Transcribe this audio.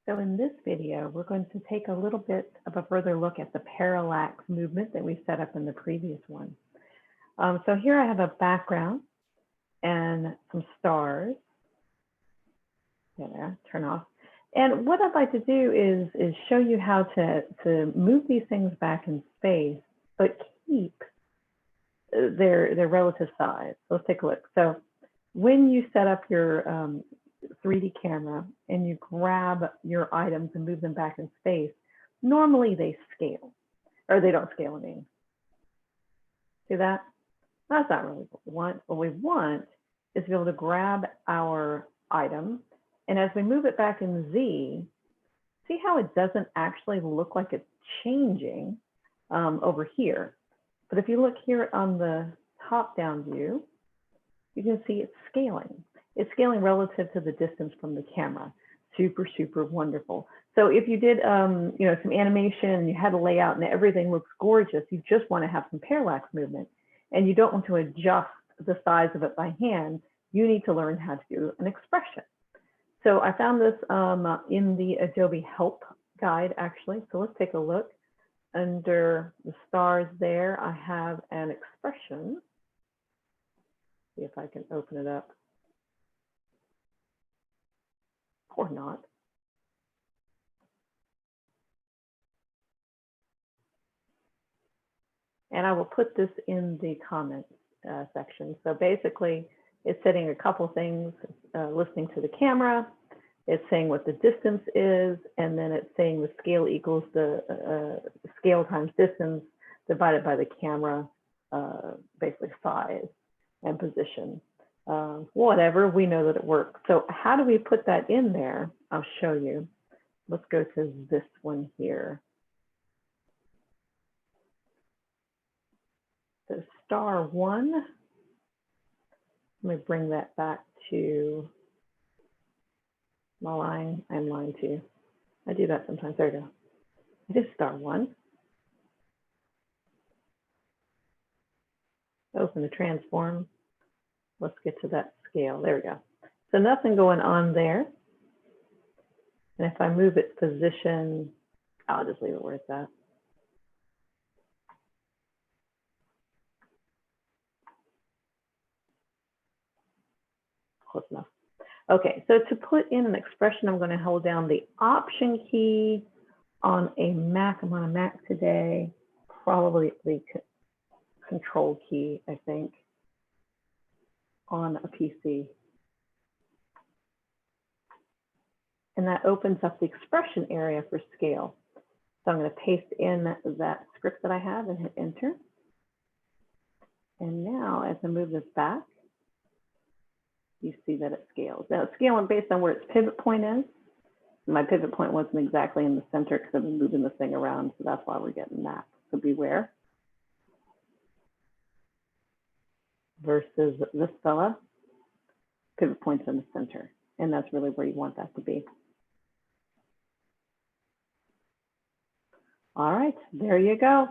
So in this video, we're going to take a little bit of a further look at the parallax movement that we set up in the previous one. So here I have a background and some stars. There, turn off. And what I'd like to do is show you how to move these things back in space, but keep their relative size. So let's take a look. So when you set up your 3D camera and you grab your items and move them back in space, normally they scale, or they don't scale, I mean. See that? That's not really what we want. What we want is to be able to grab our item, and as we move it back in Z, see how it doesn't actually look like it's changing over here. But if you look here on the top-down view, you can see it's scaling. It's scaling relative to the distance from the camera. Super, super wonderful. So if you did, some animation and you had a layout and everything looks gorgeous, you just want to have some parallax movement, and you don't want to adjust the size of it by hand. You need to learn how to do an expression. So I found this in the Adobe Help Guide, actually. So let's take a look. Under the stars there, I have an expression. See if I can open it up. Or not. And I will put this in the comments section. So basically, it's setting a couple things, listening to the camera. It's saying what the distance is, and then it's saying the scale equals the scale times distance divided by the camera, basically size and position. Whatever, we know that it works. So how do we put that in there? I'll show you. Let's go to this one here. So star 1. Let me bring that back to my line and line 2. I do that sometimes. There we go. It is star 1. Open the transform. Let's get to that scale. There we go. So nothing going on there. And if I move its position, I'll just leave it where it's at. Close enough. Okay, so to put in an expression, I'm going to hold down the Option key on a Mac. I'm on a Mac today, probably the Control key, I think, on a PC. And that opens up the expression area for scale. So I'm going to paste in that script that I have and hit enter. And now as I move this back, you see that it scales. Now it's scaling based on where its pivot point is. My pivot point wasn't exactly in the center because I've been moving the thing around, so that's why we're getting that. So beware. Versus this fella, pivot point's in the center, and that's really where you want that to be. All right, there you go.